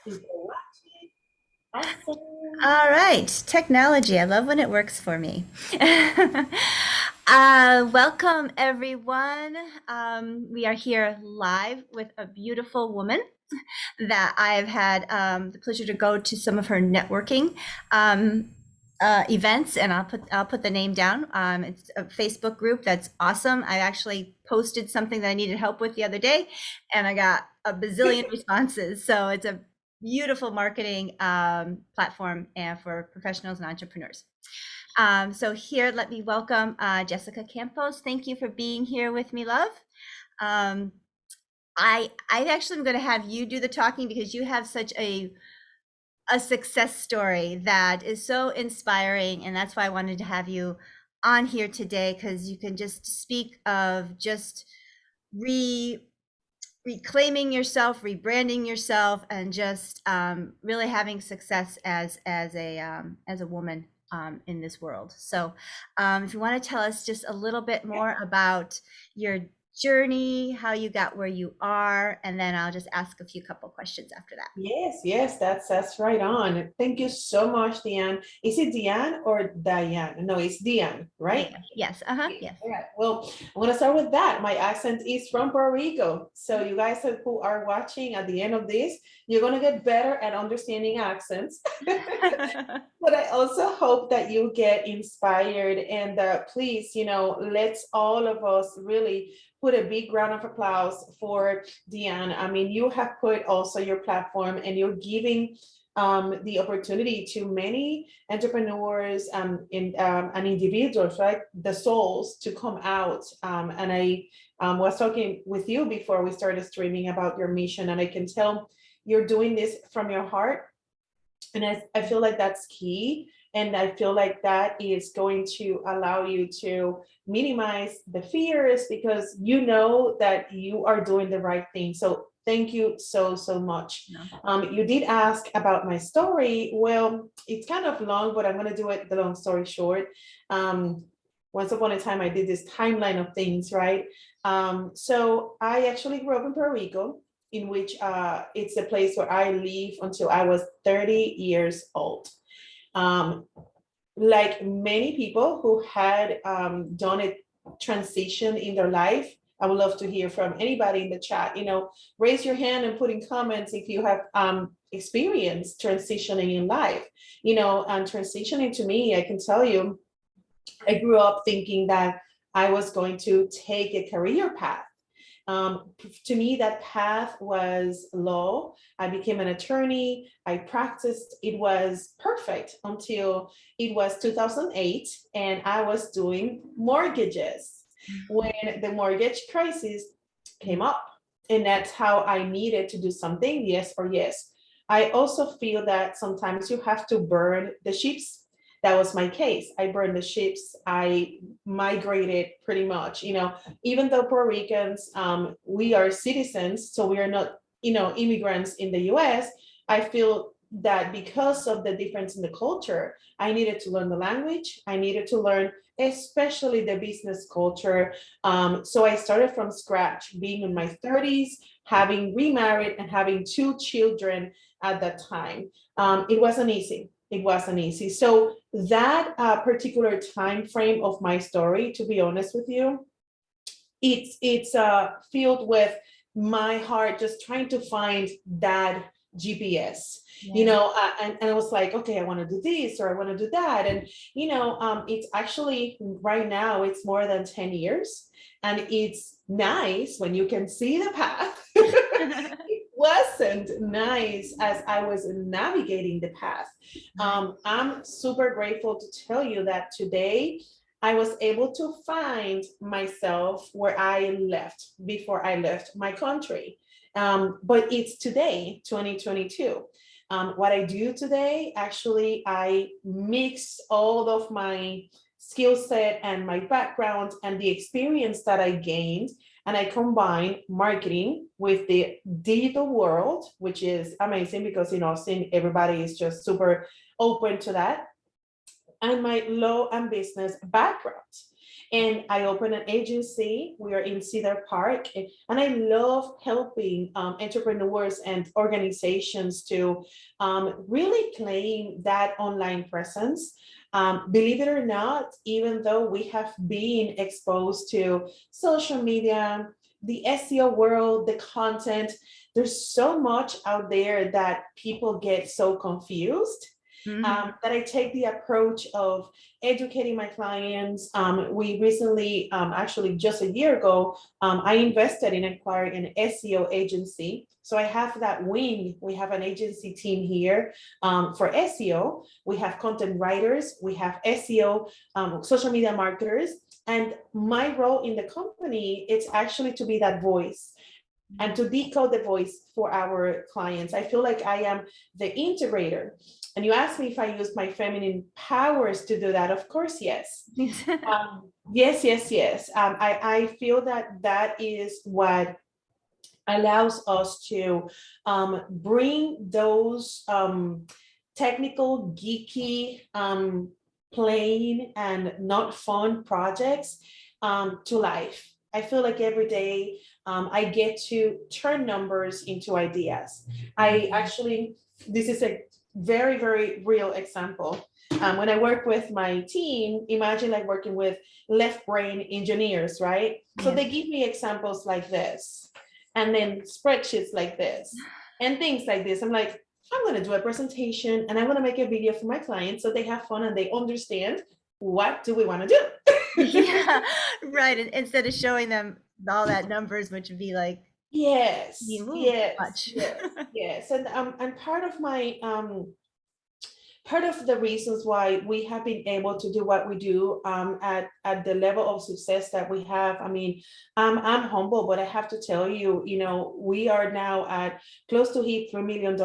People watching. Awesome. All right, technology. I love when it works for me. Welcome, everyone. We are here live with a beautiful woman that I've had the pleasure to go to some of her networking um, events, and I'll put the name down. It's a Facebook group that's awesome. I actually posted something that I needed help with the other day, and I got a bazillion responses. So it's a beautiful marketing platform and for professionals and entrepreneurs. So here, let me welcome Jessica Campos. Thank you for being here with me, love. Um, I actually am going to have you do the talking because you have such a success story that is so inspiring, and that's why I wanted to have you on here today, because you can just speak of just re reclaiming yourself, rebranding yourself, and just really having success as a woman in this world. So, if you want to tell us just a little bit more about your journey, how you got where you are, and then I'll just ask a few couple questions after that. Yes, that's right on. Thank you so much, Diane. Is it Diane or Diane? No, it's Diane, right? Yeah. Yes. Uh-huh. Yeah. Yes. All right. Well, I'm gonna start with that. My accent is from Puerto Rico. So you guys who are watching at the end of this, you're gonna get better at understanding accents. But I also hope that you get inspired and please, let's all of us really put a big round of applause for Deanne. I mean, you have put also your platform and you're giving the opportunity to many entrepreneurs and individuals, right? The souls to come out. And I was talking with you before we started streaming about your mission, and I can tell you're doing this from your heart, and I feel like that's key. And I feel like that is going to allow you to minimize the fears because you know that you are doing the right thing. So thank you so much. No. You did ask about my story. Well, it's kind of long, but I'm going to do it the long story short. Um, Once upon a time, I did this timeline of things, right? So I actually grew up in Puerto Rico, in which it's a place where I lived until I was 30 years old. Um, like many people who had done a transition in their life, I would love to hear from anybody in the chat. Raise your hand and put in comments if you have experienced transitioning in life. And transitioning to me, I can tell you, I grew up thinking that I was going to take a career path. To me, that path was law. I became an attorney. I practiced. It was perfect until it was 2008, and I was doing mortgages when the mortgage crisis came up. And that's how I needed to do something, yes or yes. I also feel that sometimes you have to burn the ships. That was my case. I burned the ships. I migrated pretty much. Even though Puerto Ricans, we are citizens, so we are not, immigrants in the US, I feel that because of the difference in the culture, I needed to learn the language. I needed to learn, especially the business culture. So I started from scratch, being in my 30s, having remarried, and having two children at that time. It wasn't easy. It wasn't easy. So that particular time frame of my story, to be honest with you, it's filled with my heart just trying to find that GPS. Yeah. And I was like, okay, I want to do this or I want to do that. And it's actually right now it's more than 10 years, and it's nice when you can see the path. It wasn't nice as I was navigating the path. I'm super grateful to tell you that today I was able to find myself where I left before I left my country. But it's today, 2022. What I do today, actually, I mix all of my skill set and my background and the experience that I gained, and I combine marketing with the digital world, which is amazing because in Austin, everybody is just super open to that, and my law and business background. And I opened an agency. We are in Cedar Park, and I love helping entrepreneurs and organizations to really claim that online presence. Believe it or not, even though we have been exposed to social media, the SEO world, the content, there's so much out there that people get so confused. That I take the approach of educating my clients. We recently, actually just a year ago, I invested in acquiring an SEO agency. So I have that wing. We have an agency team here for SEO. We have content writers, we have SEO, social media marketers. And my role in the company, it's actually to be that voice and to decode the voice for our clients. I feel like I am the integrator. And you asked me if I use my feminine powers to do that. Of course, yes. Yes, yes, yes. I feel that that is what allows us to bring those technical, geeky, plain and not fun projects to life. I feel like every day I get to turn numbers into ideas. I actually, this is a very, very real example. When I work with my team, imagine like working with left brain engineers, right? So they give me examples like this, and then spreadsheets like this, and things like this. I'm like, I'm going to do a presentation and I want to make a video for my clients so they have fun and they understand what do we want to do. Yeah, right. And instead of showing them all that numbers, which would be like, Yes, you move yes, much. yes, yes. And part of my part of the reasons why we have been able to do what we do at the level of success that we have. I mean, I'm humble, but I have to tell you, you know, we are now at close to hit $3 million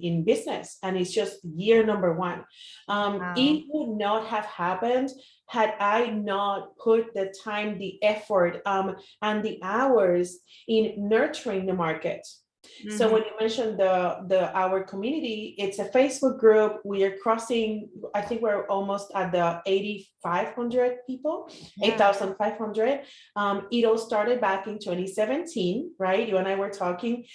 in business, and it's just year number one. Wow. It would not have happened had I not put the time, the effort, and the hours in nurturing the market. So when you mentioned the our community, it's a Facebook group. We are crossing, I think we're almost at the 8,500 people, 8,500. It all started back in 2017, right? You and I were talking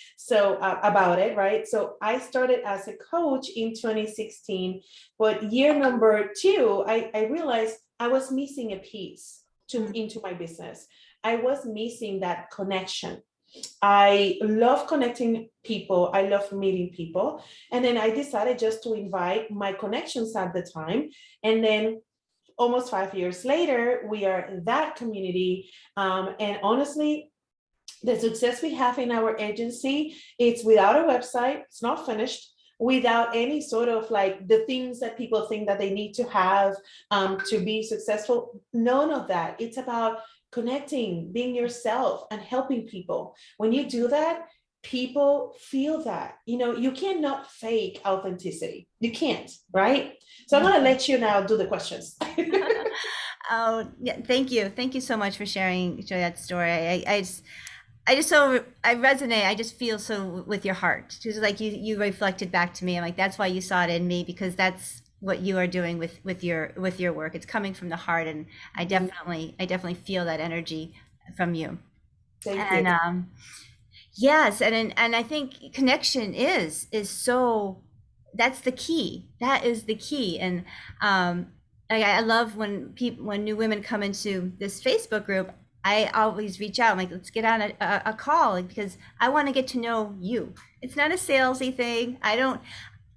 about it, right? So I started as a coach in 2016, but year number two, I realized I was missing a piece into my business. I was missing that connection. I love connecting people. I love meeting people. And then I decided just to invite my connections at the time. And then almost 5 years later, we are that community. And honestly, the success we have in our agency, it's without a website, it's not finished, without any sort of like the things that people think that they need to have to be successful. None of that. It's about connecting, being yourself, and helping people. When you do that, people feel that. You know, you cannot fake authenticity. You can't, right? So I'm going to let you now do the questions. Oh, yeah. Thank you. Thank you so much for sharing that story. I resonate. I just feel so with your heart. Just like you reflected back to me. I'm like, that's why you saw it in me, because that's what you are doing with your work. It's coming from the heart, and I definitely feel that energy from you. Thank And you. yes, and I think connection is so, that's the key. That is the key. And I love when new women come into this Facebook group. I always reach out. I'm like, let's get on a call, like, because I want to get to know you. It's not a salesy thing. I don't.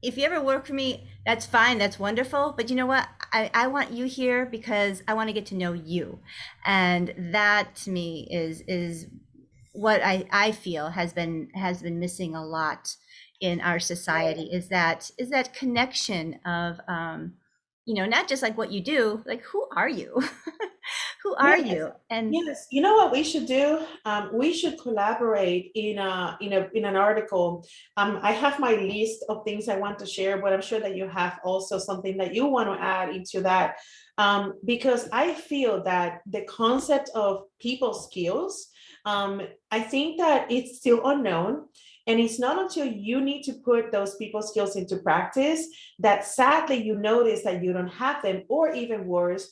If you ever work for me, that's fine. That's wonderful. But you know what? I want you here because I want to get to know you, and that to me is what I feel has been missing a lot in our society, is that connection of not just like what you do, like who are you? Who are Yes, you? And yes. You know what we should do? We should collaborate in an article. I have my list of things I want to share, but I'm sure that you have also something that you want to add into that. Because I feel that the concept of people skills, I think that it's still unknown. And it's not until you need to put those people skills into practice that sadly you notice that you don't have them, or even worse,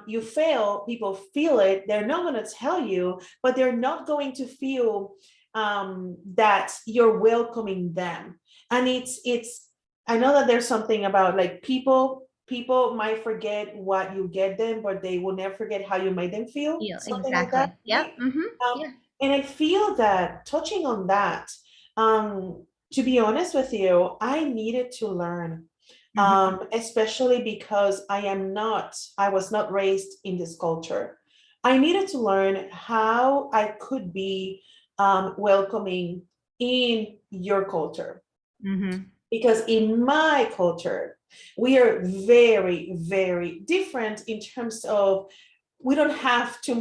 You fail, people feel it. They're not going to tell you, but they're not going to feel that you're welcoming them. And it's I know that there's something about like people might forget what you get them, but they will never forget how you made them feel, Yeah, something like that, exactly. Yep. right? um, Yeah. and I feel that touching on that, um, to be honest with you, I needed to learn, Hmm. especially because I was not raised in this culture. I needed to learn how I could be welcoming in your culture. Hmm. Because in my culture, we are very, very different in terms of we don't have too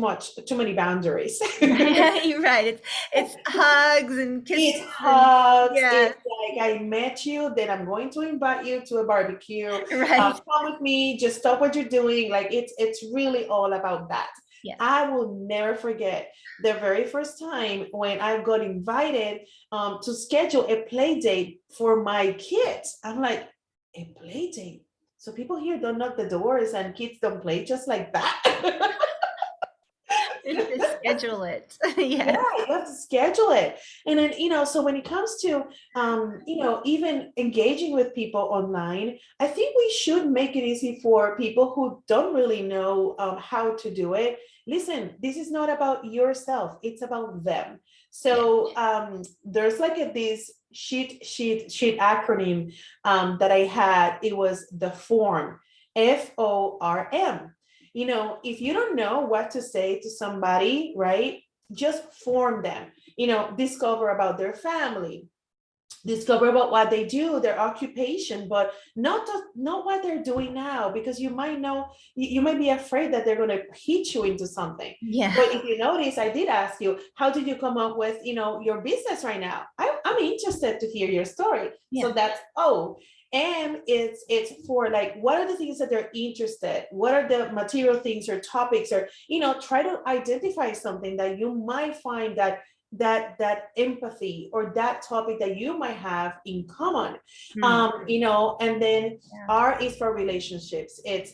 many boundaries. You're right. It's hugs and kisses It's and hugs. yeah, It's like I met you, then I'm going to invite you to a barbecue. right. Come with me. Just stop what you're doing. Like it's really all about that. Yes. I will never forget the very first time when I got invited to schedule a play date for my kids. I'm like, a play date. So people here don't knock the doors and kids don't play just like that. To schedule it. Yeah, Yes. you have to schedule it. And then, so when it comes to, even engaging with people online, I think we should make it easy for people who don't really know how to do it. Listen, this is not about yourself, it's about them. Yeah. So there's like this sheet acronym that I had. It was the form, FORM. If you don't know what to say to somebody, right, just form them, discover about their family, discover about what they do, their occupation, but not what they're doing now, because you might be afraid that they're going to hit you into something. Yeah. But if you notice, I did ask you, how did you come up with your business right now? I'm interested to hear your story. So Yeah. that's and it's for like, what are the things that they're interested, what are the material things or topics, or try to identify something that you might find that empathy or that topic that you might have in common. Mm. And then Yeah. R is for relationships. It's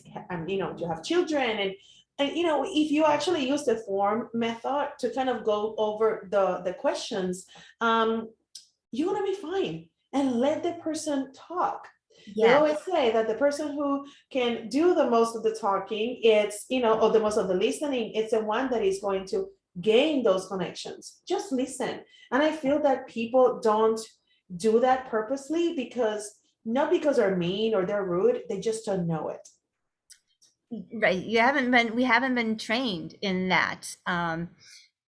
you have children, and if you actually use the form method to kind of go over the questions, you're gonna be fine, and let the person talk. They Yes. always say that the person who can do the most of the talking, or the most of the listening, it's the one that is going to gain those connections. Just listen. And I feel that people don't do that purposely, because not because they're mean or they're rude, they just don't know it. Right. We haven't been trained in that.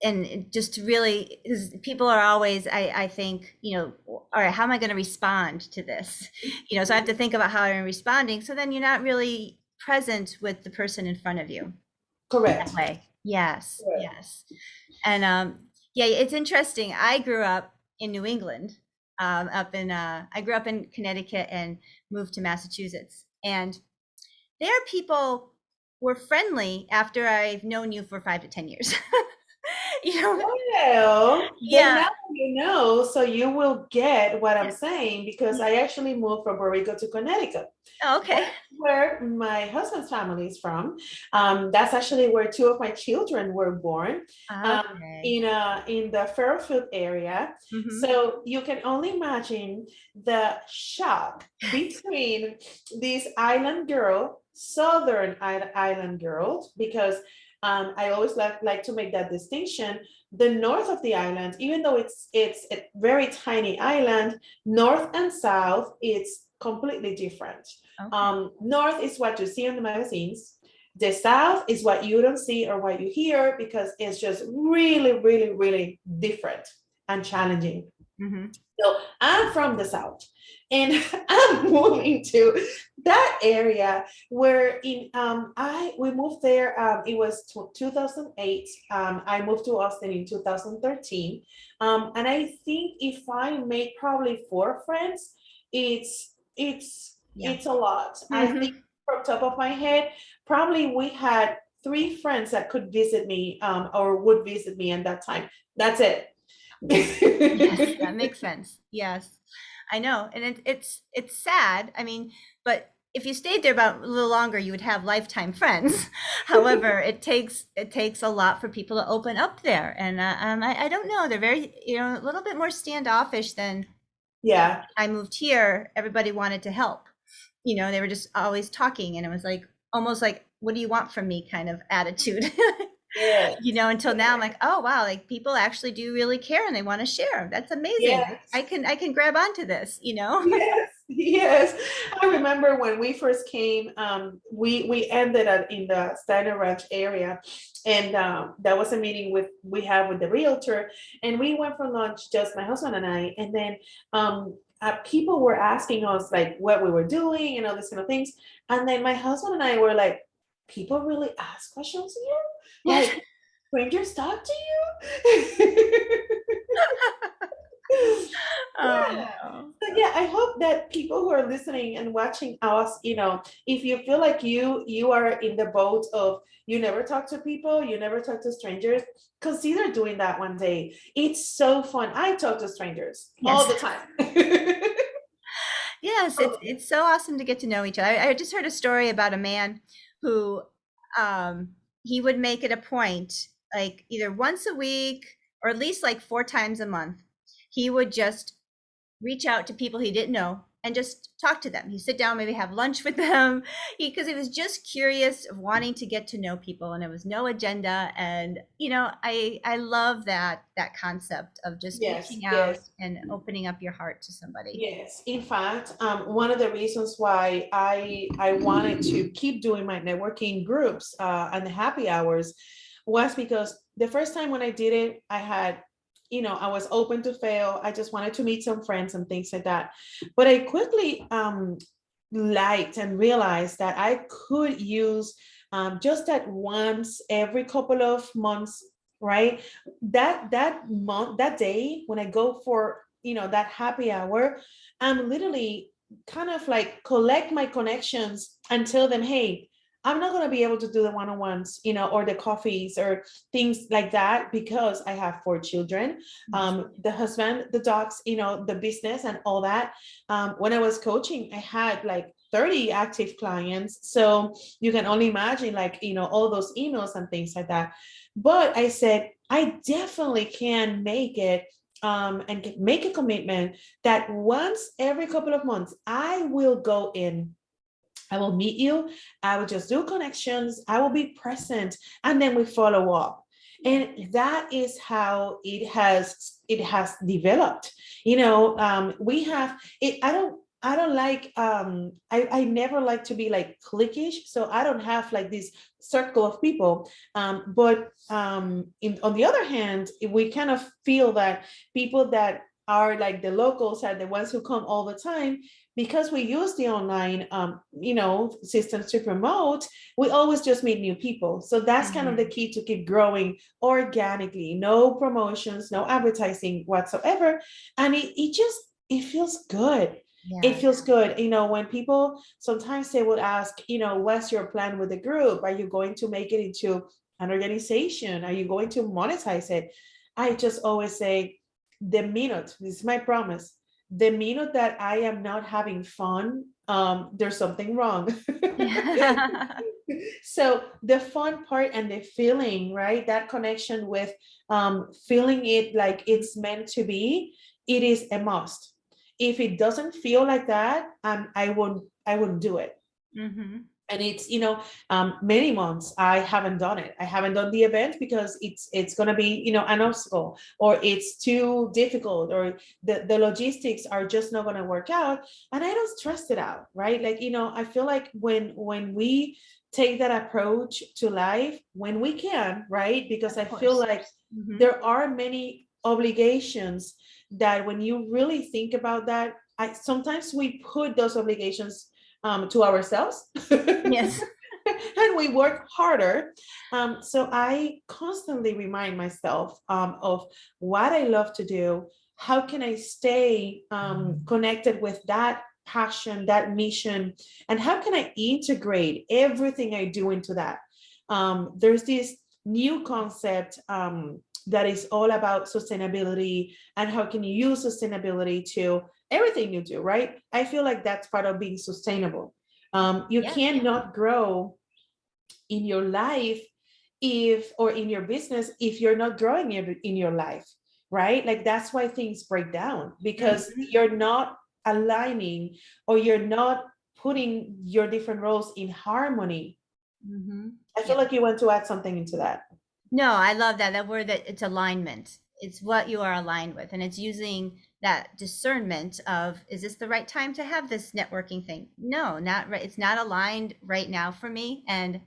And just to really, because people are always, I think, all right, how am I going to respond to this? So I have to think about how I'm responding. So then you're not really present with the person in front of you that Correct. way. Yes. Correct. Yes. And yeah, it's interesting. I grew up in New England, I grew up in Connecticut and moved to Massachusetts. And there people were friendly after I've known you for 5 to 10 years. you know, Well, then yeah. now you know, so you will get what I'm Yeah. saying, because Yeah. I actually moved from Puerto Rico to Connecticut. Oh, That's okay. where my husband's family is from. That's actually where two of my children were born, Okay. in the Fairfield area. Hmm. So you can only imagine the shock between this island girl, Southern island girl, because I always like to make that distinction. The north of the island, even though it's a very tiny island, north and south, it's completely different. Okay. North is what you see in the magazines. The South is what you don't see or what you hear, because it's just really, really, really different and challenging. Hmm. So I'm from the South, and I'm moving to that area where we moved there. It was 2008. I moved to Austin in 2013, and I think if I made probably 4 friends, Yeah. it's a lot. I think Hmm. from top of my head, probably we had 3 friends that could visit me, or would visit me at that time. That's it. Yes, that makes sense. Yes, I know, and it's sad. I mean, but if you stayed there about a little longer, you would have lifetime friends. However, it takes a lot for people to open up there, and I don't know. They're very, a little bit more standoffish than Yeah. I moved here. Everybody wanted to help. They were just always talking, and it was like almost like, "What do you want from me?" kind of attitude. Yes. Until now I'm like, oh wow, like people actually do really care and they want to share. That's amazing. I Yes. can I can grab onto this. Yes, yes. I remember when we first came, we ended up in the Steiner Ranch area, and that was a meeting we had with the realtor, and we went for lunch, just my husband and I, and then people were asking us like what we were doing and all these kind of things, and then my husband and I were like, people really ask questions here, like strangers talk to you. Oh Yeah. no. So yeah, I hope that people who are listening and watching us, if you feel like you are in the boat of you never talk to people, you never talk to strangers, consider doing that one day. It's so fun. I talk to strangers all Yes. the time. Yes, it's so awesome to get to know each other. I just heard a story about a man who um he would make it a point, like either once a week or at least like 4 times a month. He would just reach out to people he didn't know and just talk to them. He'd sit down, maybe have lunch with them, because he was just curious of wanting to get to know people, and it was no agenda. And I love that concept of just Yes, reaching out yes. and opening up your heart to somebody. Yes, in fact, one of the reasons why I wanted to keep doing my networking groups and the happy hours was because the first time when I did it, I had, I was open to fail. I just wanted to meet some friends and things like that. But I quickly liked and realized that I could use just that once every couple of months, right? That month, that day when I go for that happy hour, I'm literally kind of like collect my connections and tell them, hey, I'm not going to be able to do the one-on-ones, or the coffees or things like that because I have 4 children, the husband, the dogs, the business and all that. When I was coaching, I had like 30 active clients. So you can only imagine like, all those emails and things like that. But I said, I definitely can make it and make a commitment that once every couple of months, I will go in. I will meet you. I will just do connections. I will be present, and then we follow up. And that is how it has developed. We have it. I don't like I never like to be like cliquish, so I don't have like this circle of people. But on the other hand, we kind of feel that people that are like the locals are the ones who come all the time, because we use the online systems to promote. We always just meet new people, so that's kind of the key to keep growing organically. No promotions, no advertising whatsoever. And it feels good. It Yeah. feels good. When people sometimes they would ask, what's your plan with the group? Are you going to make it into an organization? Are you going to monetize it? I just always say, this is my promise, the minute that I am not having fun, there's something wrong. Yeah. So the fun part and the feeling, right? That connection with feeling it like it's meant to be, it is a must. If it doesn't feel like that, I wouldn't do it. Hmm. And it's many months I haven't done it. I haven't done the event because it's going to be an obstacle, or it's too difficult, or the logistics are just not going to work out, and I don't stress it out, right? Like I feel like when we take that approach to life, when we can, right? Because I Of feel course. like Hmm. there are many obligations that when you really think about that, sometimes we put those obligations to ourselves. Yes. And we work harder. So I constantly remind myself of what I love to do. How can I stay connected with that passion, that mission, and how can I integrate everything I do into that? There's this new concept that is all about sustainability, and how can you use sustainability to everything you do, right? I feel like that's part of being sustainable. You Yeah. cannot grow in your life if, or in your business, if you're not growing in your life, right? Like that's why things break down, because Mhm. you're not aligning, or you're not putting your different roles in harmony. Mhm. I Yeah. feel like you want to add something into that. No, I love that. That word, that it's alignment. It's what you are aligned with. And it's using that discernment of, is this the right time to have this networking thing? No, not right. It's not aligned right now for me. And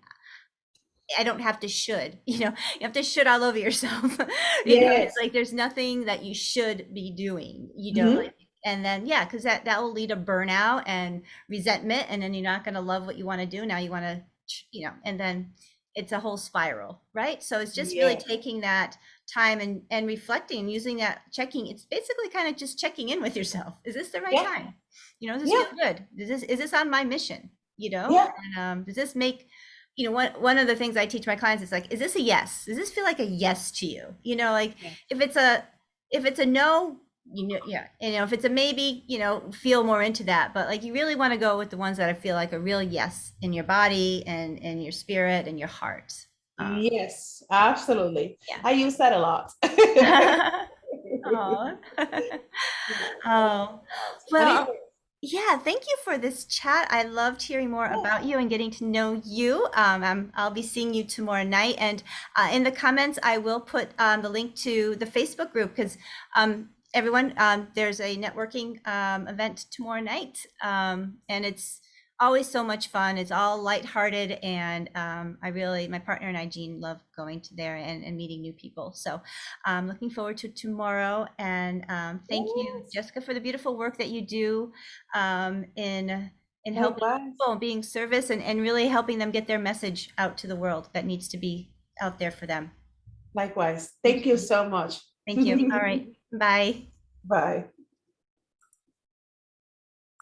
I don't have to should, you have to should all over yourself. It's Yes. like there's nothing that you should be doing, Hmm. like, and then yeah, because that will lead to burnout and resentment, and then you're not going to love what you want to do. Now you want to, and then it's a whole spiral, right? So it's just really Yes. taking that time and reflecting and using that checking. It's basically kind of just checking in with yourself. Is this the right Yeah. time? Does this Yeah. feel good? Is this on my mission? Yeah. And does this make one of the things I teach my clients is like, is this a yes? Does this feel like a yes to you? Like Yeah. if it's a no, yeah, if it's a maybe, feel more into that. But like you really want to go with the ones that I feel like a real yes in your body and in your spirit and your heart. Yes, absolutely. Yeah. I use that a lot. Oh. I use it Oh, a lot. well, yeah, thank you for this chat. I loved hearing more Yes. about you and getting to know you. I'll be seeing you tomorrow night. And in the comments, I will put the link to the Facebook group because everyone, there's a networking event tomorrow night. And it's always so much fun. It's all lighthearted. And my partner and I, Jean, love going to there and meeting new people. So I'm looking forward to tomorrow. And thank you, Yes. Jessica, for the beautiful work that you do in helping Likewise. people and being service and really helping them get their message out to the world that needs to be out there for them. Likewise. Thank Thank you you. so much. Thank you. All right. Bye. Bye.